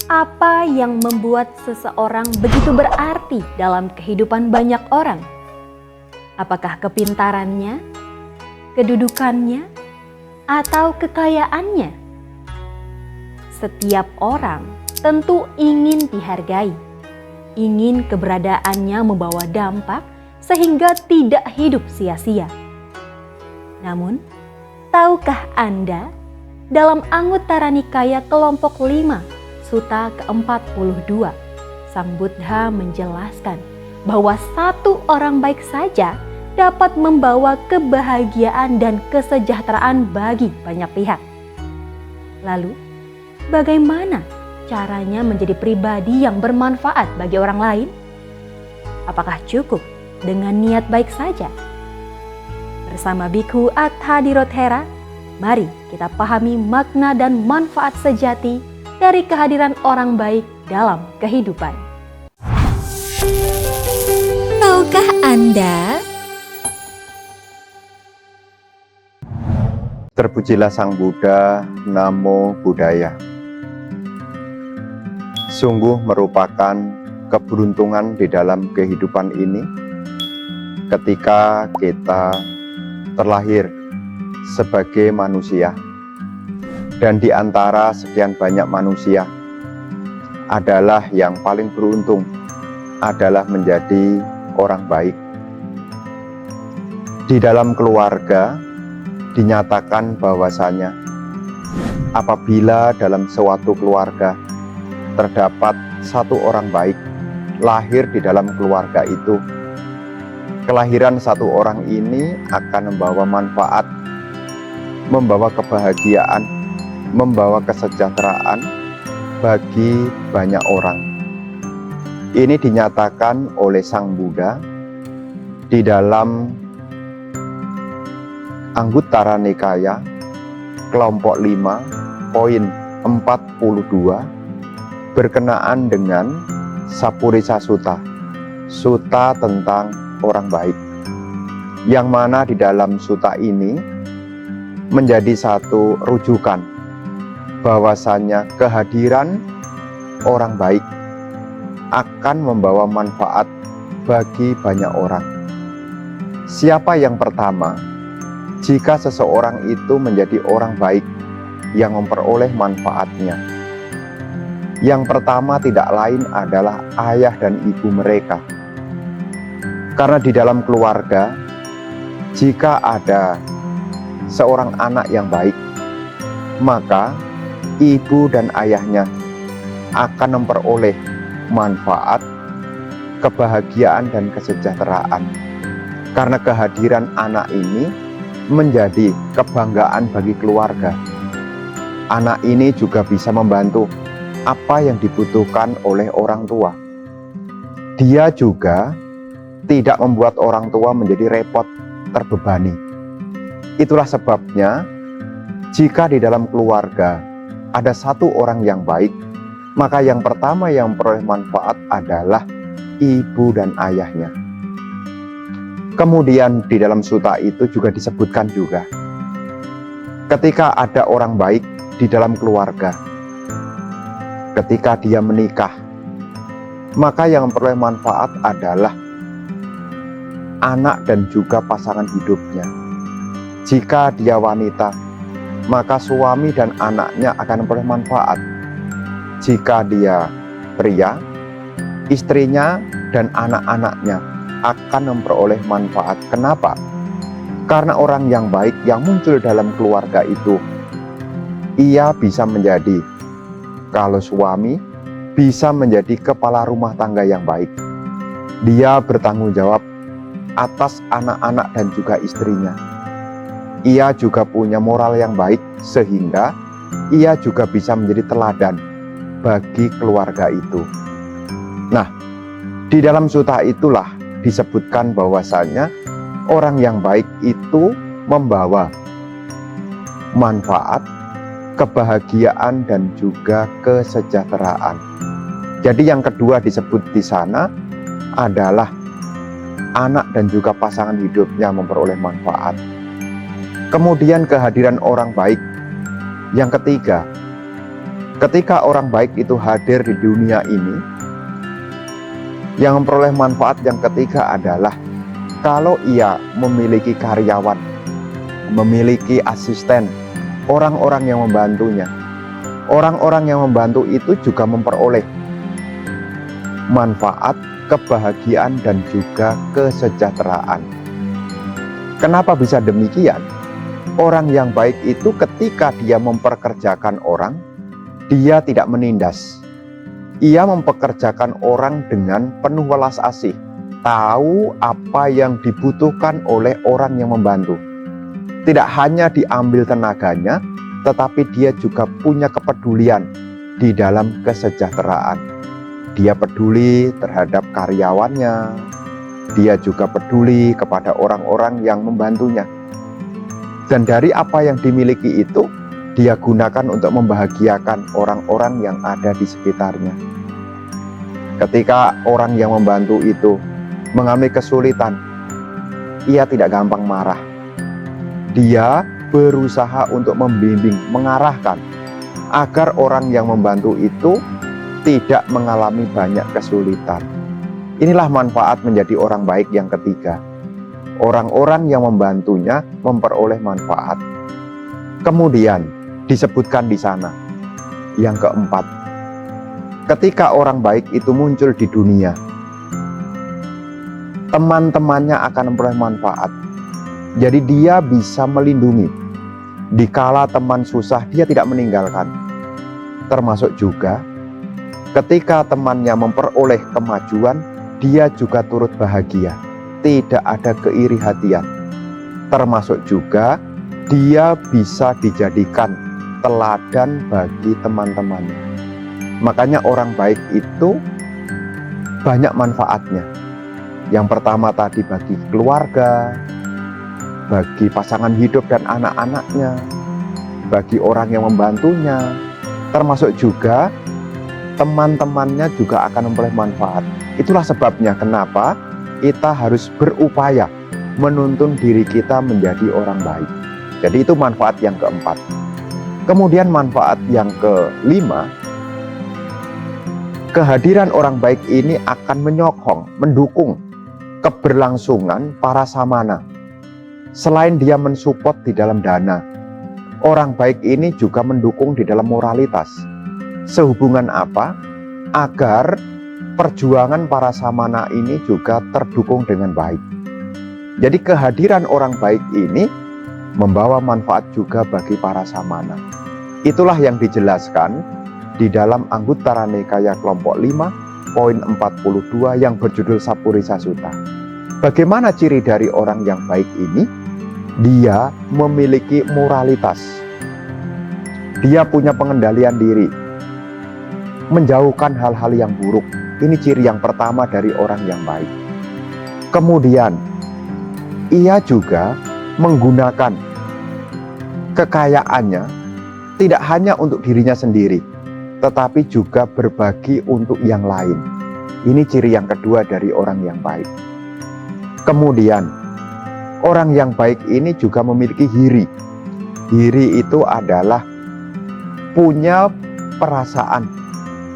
Apa yang membuat seseorang begitu berarti dalam kehidupan banyak orang? Apakah kepintarannya, kedudukannya, atau kekayaannya? Setiap orang tentu ingin dihargai, ingin keberadaannya membawa dampak sehingga tidak hidup sia-sia. Namun, tahukah Anda, dalam Anguttara Nikaya kelompok 5, Sutta ke-42, Sang Buddha menjelaskan bahwa satu orang baik saja dapat membawa kebahagiaan dan kesejahteraan bagi banyak pihak. Lalu, bagaimana caranya menjadi pribadi yang bermanfaat bagi orang lain? Apakah cukup dengan niat baik saja? Bersama Bhikkhu Attadirothera, mari kita pahami makna dan manfaat sejati dari kehadiran orang baik dalam kehidupan. Tahukah Anda? Terpujilah Sang Buddha, Namo Buddhaya. Sungguh merupakan keberuntungan di dalam kehidupan ini ketika kita terlahir sebagai manusia. Dan di antara sekian banyak manusia adalah yang paling beruntung adalah menjadi orang baik. Di dalam keluarga dinyatakan bahwasanya apabila dalam suatu keluarga terdapat satu orang baik lahir di dalam keluarga itu, kelahiran satu orang ini akan membawa manfaat, membawa kebahagiaan, membawa kesejahteraan bagi banyak orang. Ini dinyatakan oleh Sang Buddha di dalam Anguttara Nikaya kelompok 5 poin 42 berkenaan dengan Sapurisa Sutta, sutta tentang orang baik, yang mana di dalam sutta ini menjadi satu rujukan bahwasanya kehadiran orang baik akan membawa manfaat bagi banyak orang. Siapa yang pertama? Jika seseorang itu menjadi orang baik yang memperoleh manfaatnya, yang pertama tidak lain adalah ayah dan ibu mereka. Karena di dalam keluarga, jika ada seorang anak yang baik, maka ibu dan ayahnya akan memperoleh manfaat, kebahagiaan, dan kesejahteraan. Karena kehadiran anak ini menjadi kebanggaan bagi keluarga. Anak ini juga bisa membantu apa yang dibutuhkan oleh orang tua. Dia juga tidak membuat orang tua menjadi repot, terbebani. Itulah sebabnya jika di dalam keluarga ada satu orang yang baik, maka yang pertama yang memperoleh manfaat adalah ibu dan ayahnya. Kemudian di dalam sutta itu juga disebutkan juga, ketika ada orang baik di dalam keluarga, ketika dia menikah, maka yang memperoleh manfaat adalah anak dan juga pasangan hidupnya. Jika dia wanita, maka suami dan anaknya akan memperoleh manfaat. Jika dia pria, istrinya dan anak-anaknya akan memperoleh manfaat. Kenapa? Karena orang yang baik yang muncul dalam keluarga itu, ia bisa menjadi, kalau suami, bisa menjadi kepala rumah tangga yang baik. Dia bertanggung jawab atas anak-anak dan juga istrinya. Ia juga punya moral yang baik sehingga ia juga bisa menjadi teladan bagi keluarga itu. Nah, di dalam sutta itulah disebutkan bahwasanya orang yang baik itu membawa manfaat, kebahagiaan, dan juga kesejahteraan. Jadi yang kedua disebut di sana adalah anak dan juga pasangan hidupnya memperoleh manfaat. Kemudian kehadiran orang baik. Yang ketiga, Ketika orang baik itu hadir di dunia ini, yang memperoleh manfaat yang ketiga adalah kalau ia memiliki karyawan, memiliki asisten, orang-orang yang membantunya. Orang-orang yang membantu itu juga memperoleh manfaat, kebahagiaan, dan juga kesejahteraan. Kenapa bisa demikian? Orang yang baik itu ketika dia mempekerjakan orang, dia tidak menindas. Ia mempekerjakan orang dengan penuh welas asih, tahu apa yang dibutuhkan oleh orang yang membantu. Tidak hanya diambil tenaganya, tetapi dia juga punya kepedulian di dalam kesejahteraan. Dia peduli terhadap karyawannya, dia juga peduli kepada orang-orang yang membantunya. Dan dari apa yang dimiliki itu, dia gunakan untuk membahagiakan orang-orang yang ada di sekitarnya. Ketika orang yang membantu itu mengalami kesulitan, ia tidak gampang marah. Dia berusaha untuk membimbing, mengarahkan agar orang yang membantu itu tidak mengalami banyak kesulitan. Inilah manfaat menjadi orang baik yang ketiga. Orang-orang yang membantunya memperoleh manfaat. Kemudian disebutkan di sana yang keempat, ketika orang baik itu muncul di dunia, teman-temannya akan memperoleh manfaat. Jadi dia bisa melindungi. Dikala teman susah, dia tidak meninggalkan. Termasuk juga ketika temannya memperoleh kemajuan, dia juga turut bahagia. Tidak ada keiri hatian. Termasuk juga dia bisa dijadikan teladan bagi teman-temannya. Makanya orang baik itu banyak manfaatnya. Yang pertama tadi bagi keluarga, bagi pasangan hidup dan anak-anaknya, bagi orang yang membantunya, termasuk juga teman-temannya juga akan memperoleh manfaat. Itulah sebabnya kenapa kita harus berupaya menuntun diri kita menjadi orang baik. Jadi itu manfaat yang keempat. Kemudian manfaat yang kelima, kehadiran orang baik ini akan menyokong, mendukung keberlangsungan para samana. Selain dia mensupport di dalam dana, orang baik ini juga mendukung di dalam moralitas. Sehubungan apa? Agar perjuangan para samana ini juga terdukung dengan baik. Jadi kehadiran orang baik ini membawa manfaat juga bagi para samana. Itulah yang dijelaskan di dalam Anguttara Nikaya kelompok 5, poin 42 yang berjudul Sapurisa Sutta. Bagaimana ciri dari orang yang baik ini? Dia memiliki moralitas. Dia punya pengendalian diri. Menjauhkan hal-hal yang buruk. Ini ciri yang pertama dari orang yang baik. Kemudian, ia juga menggunakan kekayaannya tidak hanya untuk dirinya sendiri, tetapi juga berbagi untuk yang lain. Ini ciri yang kedua dari orang yang baik. Kemudian, orang yang baik ini juga memiliki hiri. Hiri itu adalah punya perasaan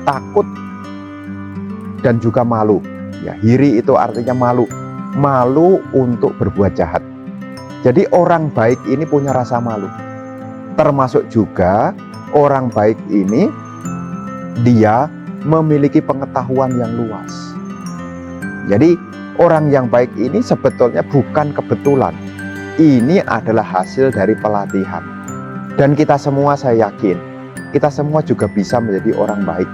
takut dan juga malu. Ya, hiri itu artinya malu. Malu untuk berbuat jahat. Jadi orang baik ini punya rasa malu. Termasuk juga orang baik ini dia memiliki pengetahuan yang luas. Jadi orang yang baik ini sebetulnya bukan kebetulan. Ini adalah hasil dari pelatihan. Dan kita semua, saya yakin, kita semua juga bisa menjadi orang baik.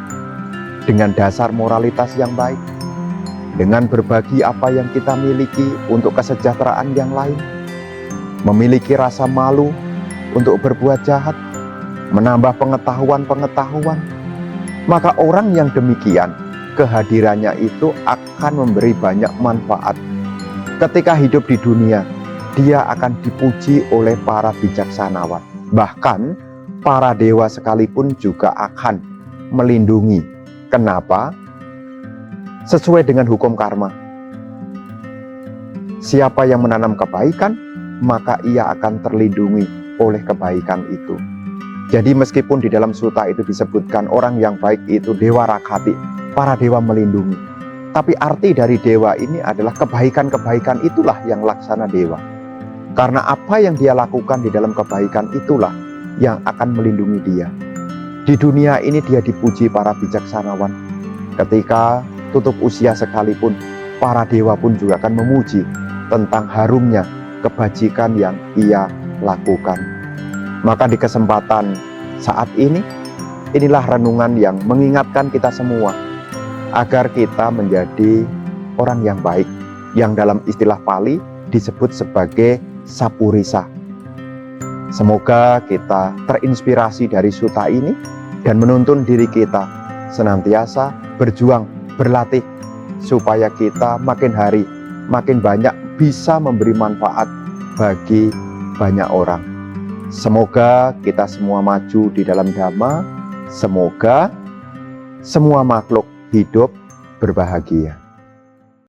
Dengan dasar moralitas yang baik. Dengan berbagi apa yang kita miliki untuk kesejahteraan yang lain. Memiliki rasa malu untuk berbuat jahat. Menambah pengetahuan-pengetahuan. Maka orang yang demikian, kehadirannya itu akan memberi banyak manfaat. Ketika hidup di dunia, dia akan dipuji oleh para bijaksanawan. Bahkan para dewa sekalipun juga akan melindungi. Kenapa? Sesuai dengan hukum karma. Siapa yang menanam kebaikan, maka ia akan terlindungi oleh kebaikan itu. Jadi meskipun di dalam suta itu disebutkan orang yang baik itu dewa rakati, para dewa melindungi. Tapi arti dari dewa ini adalah kebaikan-kebaikan itulah yang laksana dewa. Karena apa yang dia lakukan di dalam kebaikan itulah yang akan melindungi dia. Di dunia ini dia dipuji para bijaksanawan. Ketika tutup usia sekalipun, para dewa pun juga akan memuji tentang harumnya kebajikan yang ia lakukan. Maka di kesempatan saat ini, inilah renungan yang mengingatkan kita semua agar kita menjadi orang yang baik, yang dalam istilah Pali disebut sebagai sapurisa. Semoga kita terinspirasi dari suta ini dan menuntun diri kita senantiasa berjuang, berlatih, supaya kita makin hari, makin banyak bisa memberi manfaat bagi banyak orang. Semoga kita semua maju di dalam Dhamma. Semoga semua makhluk hidup berbahagia.